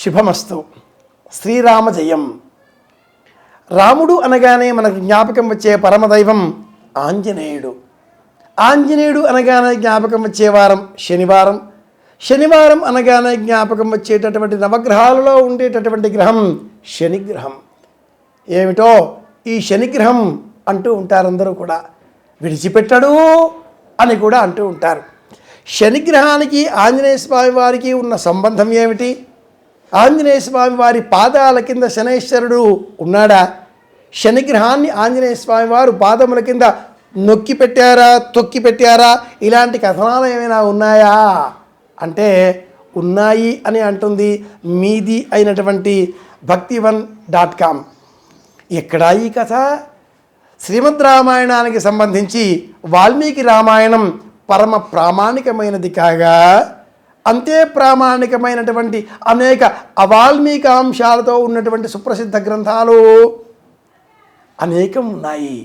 శుభమస్తు. శ్రీరామ జయం. రాముడు అనగానే మనకు జ్ఞాపకం వచ్చే పరమదైవం ఆంజనేయుడు. ఆంజనేయుడు అనగానే జ్ఞాపకం వచ్చే వారం శనివారం. శనివారం అనగానే జ్ఞాపకం వచ్చేటటువంటి నవగ్రహాలలో ఉండేటటువంటి గ్రహం శనిగ్రహం. ఏమిటో ఈ శనిగ్రహం అంటూ ఉంటారు అందరూ కూడా. విడిచిపెట్టడు అని కూడా అంటూ ఉంటారు. శనిగ్రహానికి ఆంజనేయ స్వామి వారికి ఉన్న సంబంధం ఏమిటి? ఆంజనేయ స్వామి వారి పాదాల కింద శనైశ్వరుడు ఉన్నాడా? శనిగ్రహాన్ని ఆంజనేయ స్వామి వారు పాదముల కింద నొక్కి పెట్టారా, తొక్కి పెట్టారా? ఇలాంటి కథనాలు ఏమైనా ఉన్నాయా అంటే ఉన్నాయి అని అంటుంది మీది అయినటువంటి భక్తివన్.com. ఎక్కడా ఈ కథ? శ్రీమద్ రామాయణానికి సంబంధించి వాల్మీకి రామాయణం పరమ ప్రామాణికమైనది కాగా, అంతే ప్రామాణికమైనటువంటి అనేక అవాల్మీకాంశాలతో ఉన్నటువంటి సుప్రసిద్ధ గ్రంథాలు అనేకం ఉన్నాయి.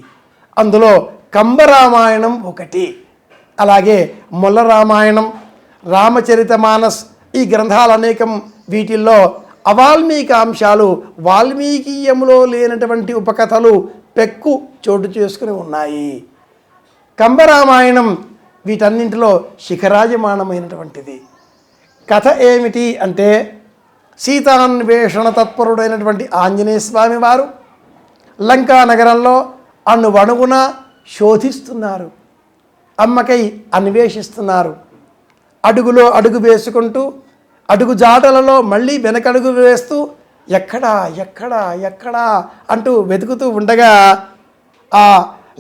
అందులో కంబరామాయణం ఒకటి, అలాగే మొల్ల రామాయణం, రామచరితమానస్, ఈ గ్రంథాలు అనేకం. వీటిల్లో అవాల్మీకాంశాలు, వాల్మీకీయములో లేనటువంటి ఉపకథలు పెక్కు చోటు చేసుకుని ఉన్నాయి. కంబరామాయణం వీటన్నింటిలో శిఖరాజమానమైనటువంటిది. కథ ఏమిటి అంటే, సీతాన్వేషణ తత్పరుడైనటువంటి ఆంజనేయ స్వామి వారు లంకా నగరంలో అణువణువున శోధిస్తున్నారు, అమ్మకై అన్వేషిస్తున్నారు. అడుగులో అడుగు వేసుకుంటూ, అడుగు జాడలలో మళ్ళీ వెనకడుగు వేస్తూ ఎక్కడా ఎక్కడా ఎక్కడా అంటూ వెతుకుతూ ఉండగా, ఆ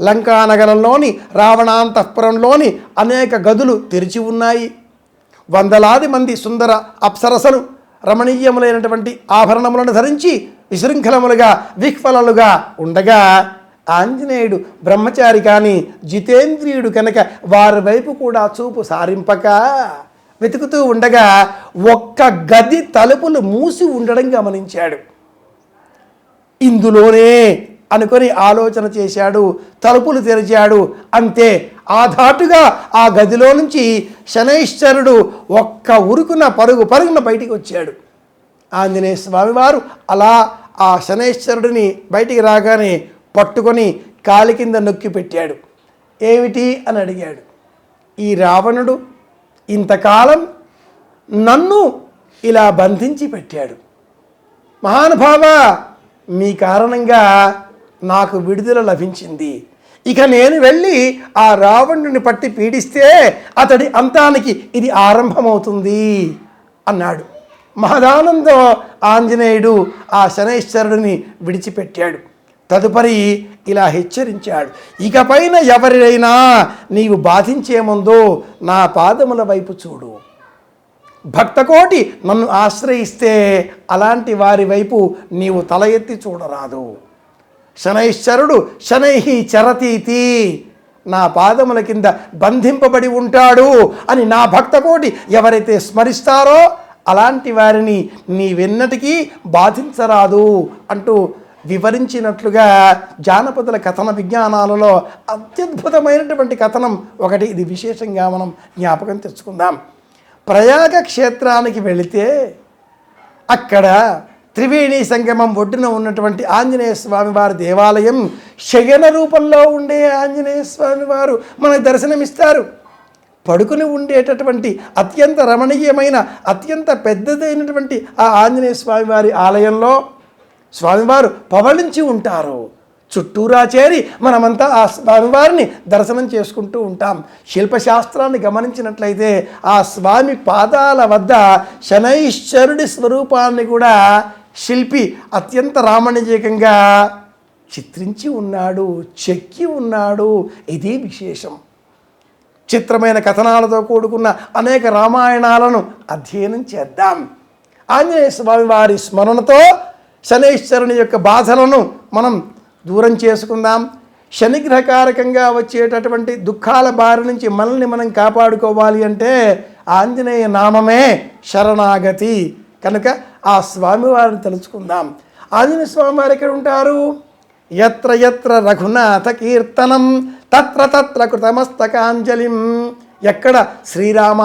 లంకా నగరంలోని రావణాంతఃపురంలోని అనేక గదులు తెరిచి ఉన్నాయి. వందలాది మంది సుందర అప్సరసలు రమణీయములైనటువంటి ఆభరణములను ధరించి విశృంఖలములుగా విహ్వలలుగా ఉండగా, ఆంజనేయుడు బ్రహ్మచారి కానీ జితేంద్రియుడు కనుక వారి వైపు కూడా చూపు సారింపక వెతుకుతూ ఉండగా ఒక్క గది తలుపులు మూసి ఉండడం గమనించాడు. ఇందులోనే అనుకొని ఆలోచన చేశాడు, తలుపులు తెరిచాడు. అంతే, ఆ ధాటుగా ఆ గదిలో నుంచి శనైశ్వరుడు ఒక్క ఉరుకున పరుగున బయటికి వచ్చాడు. ఆంజనేయ స్వామి వారు అలా ఆ శనైశ్వరుడిని బయటికి రాగానే పట్టుకొని కాలి కింద నొక్కి పెట్టాడు. ఏమిటి అని అడిగాడు. ఈ రావణుడు ఇంతకాలం నన్ను ఇలా బంధించి పెట్టాడు. మహానుభావ, మీ కారణంగా నాకు విడుదల లభించింది. ఇక నేను వెళ్ళి ఆ రావణుని పట్టి పీడిస్తే అతడి అంతానికి ఇది ఆరంభమవుతుంది అన్నాడు. మహదానందం ఆంజనేయుడు ఆ శనైశ్వరుడిని విడిచిపెట్టాడు. తదుపరి ఇలా హెచ్చరించాడు, ఇకపైన ఎవరైనా నీవు బాధించే ముందు నా పాదముల వైపు చూడు. భక్తకోటి నన్ను ఆశ్రయిస్తే అలాంటి వారి వైపు నీవు తల ఎత్తి చూడరాదు. శనైశ్వరుడు శనైహి చరతీతి, నా పాదముల కింద బంధింపబడి ఉంటాడు అని నా భక్తకోటి ఎవరైతే స్మరిస్తారో అలాంటి వారిని నీవెన్నటికీ బాధించరాదు అంటూ వివరించినట్లుగా జానపదుల కథన విజ్ఞానాలలో అత్యద్భుతమైనటువంటి కథనం ఒకటి. ఇది విశేషంగా మనం జ్ఞాపకం తెచ్చుకుందాం. ప్రయాగ క్షేత్రానికి వెళితే అక్కడ త్రివేణి సంగమం ఒడ్డున ఉన్నటువంటి ఆంజనేయ స్వామి వారి దేవాలయం, శయన రూపంలో ఉండే ఆంజనేయ స్వామి వారు మనకు దర్శనమిస్తారు. పడుకుని ఉండేటటువంటి అత్యంత రమణీయమైన అత్యంత పెద్దదైనటువంటి ఆ ఆంజనేయ స్వామి వారి ఆలయంలో స్వామివారు పవళించి ఉంటారు. చుట్టూరా చేరి మనమంతా ఆ స్వామివారిని దర్శనం చేసుకుంటూ ఉంటాం. శిల్పశాస్త్రాన్ని గమనించినట్లయితే ఆ స్వామి పాదాల వద్ద శనైశ్వరుడి స్వరూపాన్ని కూడా శిల్పి అత్యంత రామణీయకంగా చిత్రించి ఉన్నాడు, చెక్కి ఉన్నాడు. ఇది విశేషం. చిత్రమైన కథనాలతో కూడుకున్న అనేక రామాయణాలను అధ్యయనం చేద్దాం. ఆంజనేయ స్వామి వారి స్మరణతో శనైశ్వరుని యొక్క బాధలను మనం దూరం చేసుకుందాం. శనిగ్రహకారకంగా వచ్చేటటువంటి దుఃఖాల బారి నుంచి మనల్ని మనం కాపాడుకోవాలి అంటే ఆంజనేయ నామమే శరణాగతి. కనుక ఆ స్వామివారిని తలుచుకుందాం. ఆంజనేయ స్వామి వారు ఎక్కడ ఉంటారు? యత్ర యత్ర రఘునాథ కీర్తనం తత్ర తత్ర కృతమస్తకాంజలిం. ఎక్కడ శ్రీరామ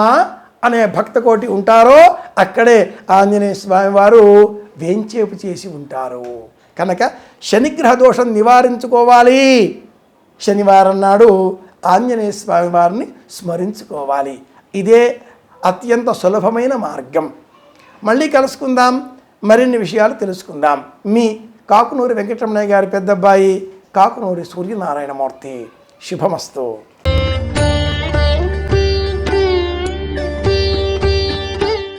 అనే భక్తకోటి ఉంటారో అక్కడే ఆంజనేయ స్వామి వారు వేంచేపు చేసి ఉంటారు. కనుక శనిగ్రహ దోషం నివారించుకోవాలి, శనివారం నాడు ఆంజనేయ స్వామి వారిని స్మరించుకోవాలి. ఇదే అత్యంత సులభమైన మార్గం. మళ్ళీ కలుసుకుందాం, మరిన్ని విషయాలు తెలుసుకుందాం. మీ కాకునూరి వెంకటరమణయ్య గారి పెద్దబ్బాయి కాకునూరి సూర్యనారాయణమూర్తి. శుభమస్తు.